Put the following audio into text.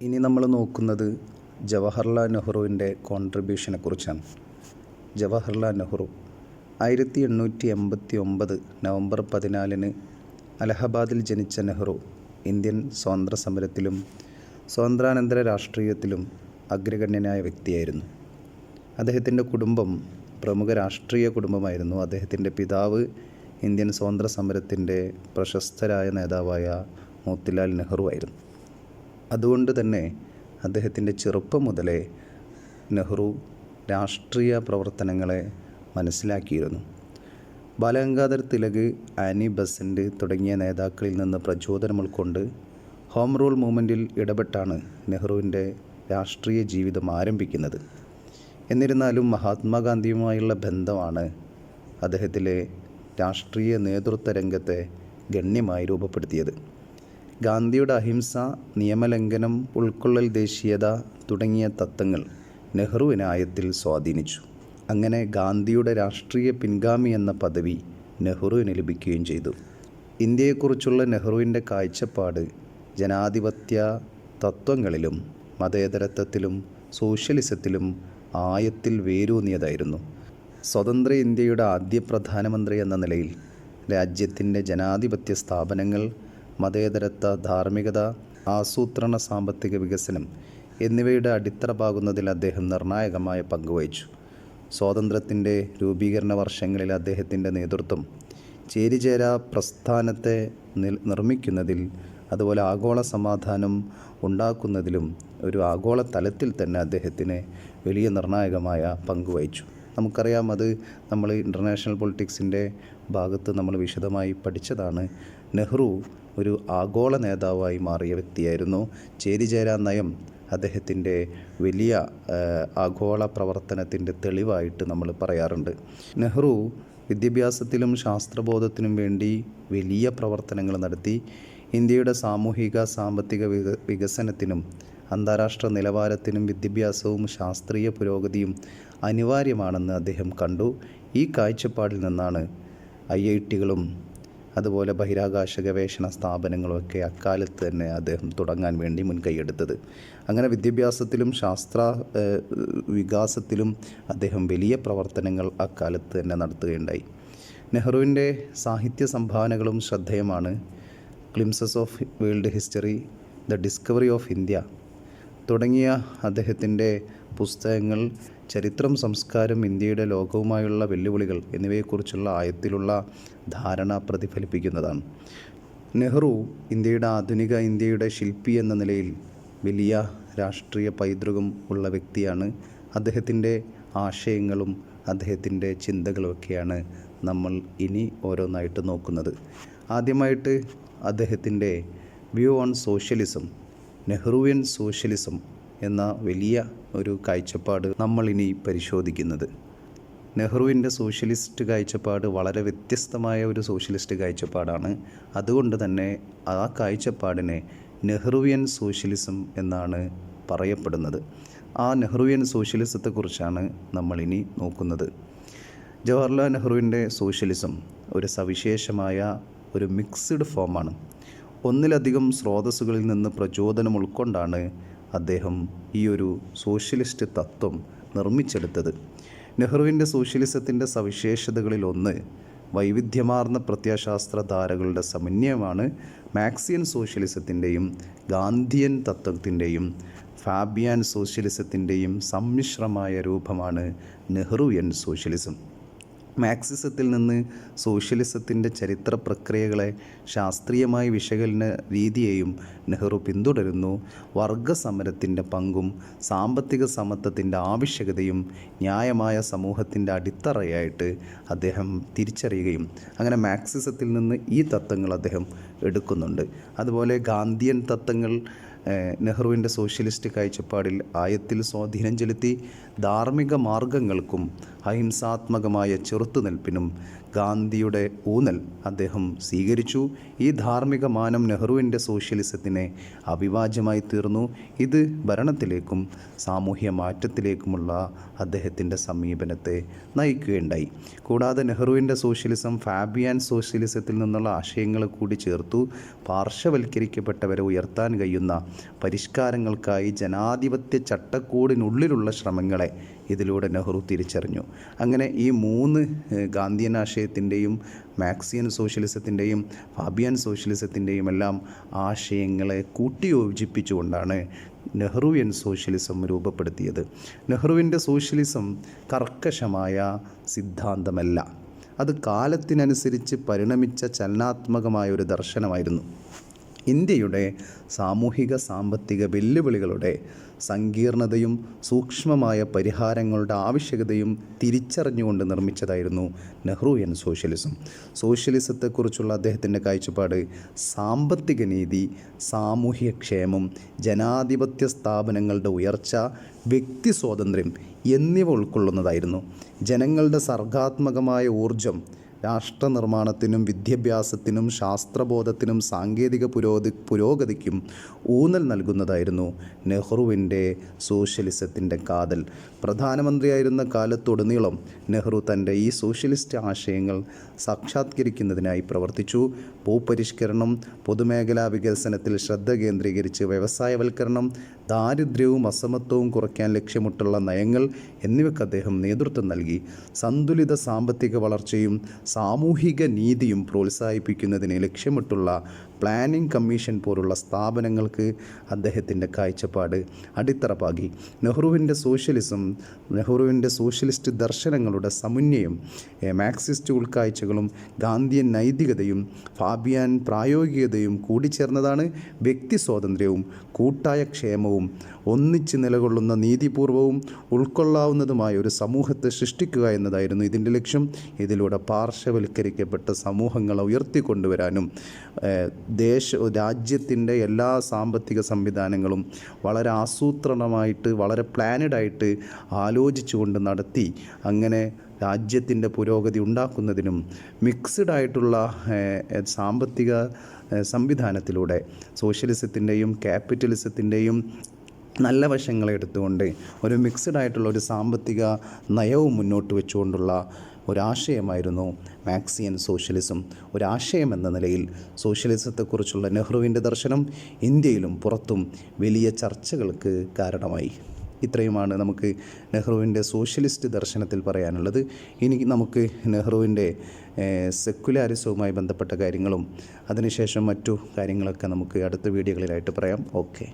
ഇനി നമ്മൾ നോക്കുന്നത് ജവഹർലാൽ നെഹ്റുവിൻ്റെ കോൺട്രിബ്യൂഷനെ കുറിച്ചാണ്. ജവഹർലാൽ നെഹ്റു 1889 നവംബർ 14 അലഹബാദിൽ ജനിച്ച നെഹ്റു ഇന്ത്യൻ സ്വാതന്ത്ര്യ സമരത്തിലും സ്വാതന്ത്ര്യാനന്തര രാഷ്ട്രീയത്തിലും അഗ്രഗണ്യനായ വ്യക്തിയായിരുന്നു. അദ്ദേഹത്തിൻ്റെ കുടുംബം പ്രമുഖ രാഷ്ട്രീയ കുടുംബമായിരുന്നു. അദ്ദേഹത്തിൻ്റെ പിതാവ് ഇന്ത്യൻ സ്വാതന്ത്ര്യ സമരത്തിൻ്റെ പ്രശസ്തരായ നേതാവായ മോത്തിലാൽ നെഹ്റു ആയിരുന്നു. അതുകൊണ്ട് തന്നെ അദ്ദേഹത്തിൻ്റെ ചെറുപ്പം മുതലേ നെഹ്റു രാഷ്ട്രീയ പ്രവർത്തനങ്ങളെ മനസ്സിലാക്കിയിരുന്നു. ബാലഗംഗാധർ തിലക്, ആനി ബസന്റ് തുടങ്ങിയ നേതാക്കളിൽ നിന്ന് പ്രചോദനം ഉൾക്കൊണ്ട് ഹോം റൂൾ മൂവ്മെൻറ്റിൽ ഇടപെട്ടാണ് നെഹ്റുവിൻ്റെ രാഷ്ട്രീയ ജീവിതം ആരംഭിക്കുന്നത്. എന്നിരുന്നാലും മഹാത്മാഗാന്ധിയുമായുള്ള ബന്ധമാണ് അദ്ദേഹത്തിലെ രാഷ്ട്രീയ നേതൃത്വ രംഗത്തെ ഗണ്യമായി രൂപപ്പെടുത്തിയത്. ഗാന്ധിയുടെ അഹിംസ, നിയമലംഘനം, ഉൾക്കൊള്ളൽ ദേശീയത തുടങ്ങിയ തത്വങ്ങൾ നെഹ്റുവിനെ ആഴത്തിൽ സ്വാധീനിച്ചു. അങ്ങനെ ഗാന്ധിയുടെ രാഷ്ട്രീയ പിൻഗാമി എന്ന പദവി നെഹ്റുവിന് ലഭിക്കുകയും ചെയ്തു. ഇന്ത്യയെക്കുറിച്ചുള്ള നെഹ്റുവിൻ്റെ കാഴ്ചപ്പാട് ജനാധിപത്യ തത്വങ്ങളിലും മതേതരത്വത്തിലും സോഷ്യലിസത്തിലും ആഴത്തിൽ വേരൂന്നിയതായിരുന്നു. സ്വതന്ത്ര ഇന്ത്യയുടെ ആദ്യ പ്രധാനമന്ത്രി എന്ന നിലയിൽ രാജ്യത്തിൻ്റെ ജനാധിപത്യ സ്ഥാപനങ്ങൾ, മതേതരത്വ, ധാർമ്മികത, ആസൂത്രണ, സാമ്പത്തിക വികസനം എന്നിവയുടെ അടിത്തറ പാകുന്നതിൽ അദ്ദേഹം നിർണായകമായ പങ്കുവഹിച്ചു. സ്വാതന്ത്ര്യത്തിൻ്റെ രൂപീകരണ വർഷങ്ങളിൽ അദ്ദേഹത്തിൻ്റെ നേതൃത്വം ചേരിചേരാ പ്രസ്ഥാനത്തെ നിർമ്മിക്കുന്നതിൽ, അതുപോലെ ആഗോള സമാധാനം ഉണ്ടാക്കുന്നതിലും ഒരു ആഗോള തലത്തിൽ തന്നെ അദ്ദേഹത്തിന് വലിയ നിർണായകമായ പങ്കുവഹിച്ചു. നമുക്കറിയാം, അത് നമ്മൾ ഇൻ്റർനാഷണൽ പൊളിറ്റിക്സിൻ്റെ ഭാഗത്ത് നമ്മൾ വിശദമായി പഠിച്ചതാണ്. നെഹ്റു ഒരു ആഗോള നേതാവായി മാറിയ വ്യക്തിയായിരുന്നു. ചേരിചേരാ നയം അദ്ദേഹത്തിൻ്റെ വലിയ ആഗോള പ്രവർത്തനത്തിൻ്റെ തെളിവായിട്ട് നമ്മൾ പറയാറുണ്ട്. നെഹ്റു വിദ്യാഭ്യാസത്തിലും ശാസ്ത്രബോധത്തിനും വേണ്ടി വലിയ പ്രവർത്തനങ്ങൾ നടത്തി. ഇന്ത്യയുടെ സാമൂഹിക സാമ്പത്തിക വികസനത്തിനും അന്താരാഷ്ട്ര നിലവാരത്തിനും വിദ്യാഭ്യാസവും ശാസ്ത്രീയ പുരോഗതിയും അനിവാര്യമാണെന്ന് അദ്ദേഹം കണ്ടു. ഈ കാഴ്ചപ്പാടിൽ നിന്നാണ് IITകളും അതുപോലെ ബഹിരാകാശ ഗവേഷണ സ്ഥാപനങ്ങളുമൊക്കെ അക്കാലത്ത് തന്നെ അദ്ദേഹം തുടങ്ങാൻ വേണ്ടി മുൻകൈയെടുത്തത്. അങ്ങനെ വിദ്യാഭ്യാസത്തിലും ശാസ്ത്ര വികാസത്തിലും അദ്ദേഹം വലിയ പ്രവർത്തനങ്ങൾ അക്കാലത്ത് തന്നെ നടത്തുകയുണ്ടായി. നെഹ്റുവിൻ്റെ സാഹിത്യ സംഭാവനകളും ശ്രദ്ധേയമാണ്. Glimpses of world history, the discovery of India തുടങ്ങിയ അദ്ദേഹത്തിൻ്റെ പുസ്തകങ്ങൾ ചരിത്രം, സംസ്കാരം, ഇന്ത്യയുടെ ലോകവുമായുള്ള വെല്ലുവിളികൾ എന്നിവയെക്കുറിച്ചുള്ള ആഴത്തിലുള്ള ധാരണ പ്രതിഫലിപ്പിക്കുന്നതാണ്. നെഹ്റു ഇന്ത്യയുടെ ആധുനിക ഇന്ത്യയുടെ ശില്പി എന്ന നിലയിൽ വലിയ രാഷ്ട്രീയ പൈതൃകം ഉള്ള വ്യക്തിയാണ്. അദ്ദേഹത്തിൻ്റെ ആശയങ്ങളും അദ്ദേഹത്തിൻ്റെ ചിന്തകളുമൊക്കെയാണ് നമ്മൾ ഇനി ഓരോന്നായിട്ട് നോക്കുന്നത്. ആദ്യമായിട്ട് അദ്ദേഹത്തിൻ്റെ view on socialism, Nehruvian socialism എന്ന വലിയ ഒരു കാഴ്ചപ്പാട് നമ്മളിനി പരിശോധിക്കുന്നത്. നെഹ്റുവിൻ്റെ സോഷ്യലിസ്റ്റ് കാഴ്ചപ്പാട് വളരെ വ്യത്യസ്തമായ ഒരു സോഷ്യലിസ്റ്റ് കാഴ്ചപ്പാടാണ്. അതുകൊണ്ട് തന്നെ ആ കാഴ്ചപ്പാടിനെ നെഹ്റുവിയൻ സോഷ്യലിസം എന്നാണ് പറയപ്പെടുന്നത്. ആ നെഹ്റുവിയൻ സോഷ്യലിസത്തെക്കുറിച്ചാണ് നമ്മളിനി നോക്കുന്നത്. ജവഹർലാൽ നെഹ്റുവിൻ്റെ സോഷ്യലിസം ഒരു സവിശേഷമായ ഒരു മിക്സ്ഡ് ഫോമാണ്. ഒന്നിലധികം സ്രോതസ്സുകളിൽ നിന്ന് പ്രചോദനം ഉൾക്കൊണ്ടാണ് അദ്ദേഹം ഈ ഒരു സോഷ്യലിസ്റ്റ് തത്വം നിർമ്മിച്ചെടുത്തത്. നെഹ്റുവിൻ്റെ സോഷ്യലിസത്തിൻ്റെ സവിശേഷതകളിൽ ഒന്ന് വൈവിധ്യമാർന്ന പ്രത്യയശാസ്ത്ര ധാരകളുടെ സമന്വയമാണ്. മാർക്സിയൻ സോഷ്യലിസത്തിൻ്റെയും ഗാന്ധിയൻ തത്വത്തിൻ്റെയും ഫാബിയൻ സോഷ്യലിസത്തിൻ്റെയും സമ്മിശ്രമായ രൂപമാണ് നെഹ്റുവിയൻ സോഷ്യലിസം. മാർക്സിസത്തിൽ നിന്ന് സോഷ്യലിസത്തിൻ്റെ ചരിത്ര പ്രക്രിയകളെ ശാസ്ത്രീയമായ വിശകലന രീതിയെയും നെഹ്റു പിന്തുടരുന്നു. വർഗസമരത്തിൻ്റെ പങ്കും സാമ്പത്തിക സമത്വത്തിൻ്റെ ആവശ്യകതയും ന്യായമായ സമൂഹത്തിൻ്റെ അടിത്തറയായിട്ട് അദ്ദേഹം തിരിച്ചറിയുകയും അങ്ങനെ മാർക്സിസത്തിൽ നിന്ന് ഈ തത്വങ്ങൾ അദ്ദേഹം എടുക്കുന്നുണ്ട്. അതുപോലെ ഗാന്ധിയൻ തത്വങ്ങൾ നെഹ്റുവിൻ്റെ സോഷ്യലിസ്റ്റ് കാഴ്ചപ്പാടിൽ ആഴത്തിൽ സ്വാധീനം ചെലുത്തി. ധാർമ്മിക മാർഗങ്ങൾക്കും അഹിംസാത്മകമായ ചെറുത്തുനിൽപ്പിനും ഗാന്ധിയുടെ ഊന്നൽ അദ്ദേഹം സ്വീകരിച്ചു. ഈ ധാർമ്മിക മാനം നെഹ്റുവിൻ്റെ സോഷ്യലിസത്തിനെ അവിഭാജ്യമായി തീർന്നു. ഇത് ഭരണത്തിലേക്കും സാമൂഹ്യ മാറ്റത്തിലേക്കുമുള്ള അദ്ദേഹത്തിൻ്റെ സമീപനത്തെ നയിക്കുകയുണ്ടായി. കൂടാതെ നെഹ്റുവിൻ്റെ സോഷ്യലിസം ഫാബിയൻ സോഷ്യലിസത്തിൽ നിന്നുള്ള ആശയങ്ങൾ കൂടി ചേർത്തു. പാർശ്വവൽക്കരിക്കപ്പെട്ടവരെ ഉയർത്താൻ കഴിയുന്ന പരിഷ്കാരങ്ങൾക്കായി ജനാധിപത്യ ചട്ടക്കൂടിനുള്ളിലുള്ള ശ്രമങ്ങളെ ഇതിലൂടെ നെഹ്റു തിരിച്ചറിഞ്ഞു. അങ്ങനെ ഈ 3 ഗാന്ധിയൻ ആശയത്തിൻ്റെയും മാർക്സിയൻ സോഷ്യലിസത്തിൻ്റെയും ഫാബിയൻ സോഷ്യലിസത്തിൻ്റെയും എല്ലാം ആശയങ്ങളെ കൂട്ടിയോജിപ്പിച്ചുകൊണ്ടാണ് നെഹ്റുവിയൻ സോഷ്യലിസം രൂപപ്പെടുത്തിയത്. നെഹ്റുവിൻ്റെ സോഷ്യലിസം കർക്കശമായ സിദ്ധാന്തമല്ല, അത് കാലത്തിനനുസരിച്ച് പരിണമിച്ച ചലനാത്മകമായ ഒരു ദർശനമായിരുന്നു. ഇന്ത്യയുടെ സാമൂഹിക സാമ്പത്തിക വെല്ലുവിളികളുടെ സങ്കീർണതയും സൂക്ഷ്മമായ പരിഹാരങ്ങളുടെ ആവശ്യകതയും തിരിച്ചറിഞ്ഞുകൊണ്ട് നിർമ്മിച്ചതായിരുന്നു നെഹ്റുവിയൻ സോഷ്യലിസം. സോഷ്യലിസത്തെക്കുറിച്ചുള്ള അദ്ദേഹത്തിൻ്റെ കാഴ്ചപ്പാട് സാമ്പത്തിക നീതി, സാമൂഹ്യക്ഷേമം, ജനാധിപത്യ സ്ഥാപനങ്ങളുടെ ഉയർച്ച, വ്യക്തി സ്വാതന്ത്ര്യം എന്നിവ ഉൾക്കൊള്ളുന്നതായിരുന്നു. ജനങ്ങളുടെ സർഗാത്മകമായ ഊർജം രാഷ്ട്രനിർമ്മാണത്തിനും വിദ്യാഭ്യാസത്തിനും ശാസ്ത്രബോധത്തിനും സാങ്കേതിക പുരോഗതിക്കും ഊന്നൽ നൽകുന്നതായിരുന്നു നെഹ്റുവിൻ്റെ സോഷ്യലിസത്തിൻ്റെ കാതൽ. പ്രധാനമന്ത്രിയായിരുന്ന കാലത്തുടനീളം നെഹ്റു തൻ്റെ ഈ സോഷ്യലിസ്റ്റ് ആശയങ്ങൾ സാക്ഷാത്കരിക്കുന്നതിനായി പ്രവർത്തിച്ചു. ഭൂപരിഷ്കരണം, പൊതുമേഖലാ വികസനത്തിൽ ശ്രദ്ധ കേന്ദ്രീകരിച്ച് വ്യവസായവൽക്കരണം, ദാരിദ്ര്യവും അസമത്വവും കുറയ്ക്കാൻ ലക്ഷ്യമിട്ടുള്ള നയങ്ങൾ എന്നിവയ്ക്ക് അദ്ദേഹം നേതൃത്വം നൽകി. സന്തുലിത സാമ്പത്തിക വളർച്ചയും സാമൂഹിക നീതിയും പ്രോത്സാഹിപ്പിക്കുന്നതിന് ലക്ഷ്യമിട്ടുള്ള പ്ലാനിംഗ് കമ്മീഷൻ പോലുള്ള സ്ഥാപനങ്ങൾക്ക് അദ്ദേഹത്തിൻ്റെ കാഴ്ചപ്പാട് അടിത്തറ പാകി. നെഹ്റുവിൻ്റെ സോഷ്യലിസ്റ്റ് ദർശനങ്ങളുടെ സമന്വയം മാർക്സിസ്റ്റ് ഉൾക്കാഴ്ചകളും ഗാന്ധിയൻ നൈതികതയും ഫാബിയൻ പ്രായോഗികതയും കൂടിച്ചേർന്നതാണ് വ്യക്തി സ്വാതന്ത്ര്യവും കൂട്ടായ ക്ഷേമവും ഒന്നിച്ച് നിലകൊള്ളുന്ന നീതിപൂർവവും ഉൾക്കൊള്ളാവുന്നതുമായ ഒരു സമൂഹത്തെ സൃഷ്ടിക്കുക എന്നതായിരുന്നു ഇതിൻ്റെ ലക്ഷ്യം. ഇതിലൂടെ പാർശ്വവൽക്കരിക്കപ്പെട്ട സമൂഹങ്ങളെ ഉയർത്തിക്കൊണ്ടുവരാനും രാജ്യത്തിൻ്റെ എല്ലാ സാമ്പത്തിക സംവിധാനങ്ങളും വളരെ ആസൂത്രണമായിട്ട് വളരെ പ്ലാനഡായിട്ട് ആലോചിച്ചുകൊണ്ട് നടത്തി അങ്ങനെ രാജ്യത്തിൻ്റെ പുരോഗതി ഉണ്ടാക്കുന്നതിനും മിക്സ്ഡ് ആയിട്ടുള്ള സാമ്പത്തിക സംവിധാനത്തിലൂടെ സോഷ്യലിസത്തിൻ്റെയും ക്യാപിറ്റലിസത്തിൻ്റെയും നല്ല വശങ്ങളെ എടുത്തുകൊണ്ട് ഒരു മിക്സ്ഡ് ആയിട്ടുള്ള ഒരു സാമ്പത്തിക നയവും മുന്നോട്ട് വെച്ചുകൊണ്ടുള്ള ഒരാശയമായിരുന്നു മാർക്സിയൻ സോഷ്യലിസം. ഒരാശയം എന്ന നിലയിൽ സോഷ്യലിസത്തെക്കുറിച്ചുള്ള നെഹ്റുവിൻ്റെ ദർശനം ഇന്ത്യയിലും പുറത്തും വലിയ ചർച്ചകൾക്ക് കാരണമായി. ഇത്രയുമാണ് നമുക്ക് നെഹ്റുവിൻ്റെ സോഷ്യലിസ്റ്റ് ദർശനത്തിൽ പറയാനുള്ളത്. ഇനി നമുക്ക് നെഹ്റുവിൻ്റെ സെക്കുലാരിസവുമായി ബന്ധപ്പെട്ട കാര്യങ്ങളും അതിനുശേഷം മറ്റു കാര്യങ്ങളൊക്കെ നമുക്ക് അടുത്ത വീഡിയോകളിലായിട്ട് പറയാം. ഓക്കെ.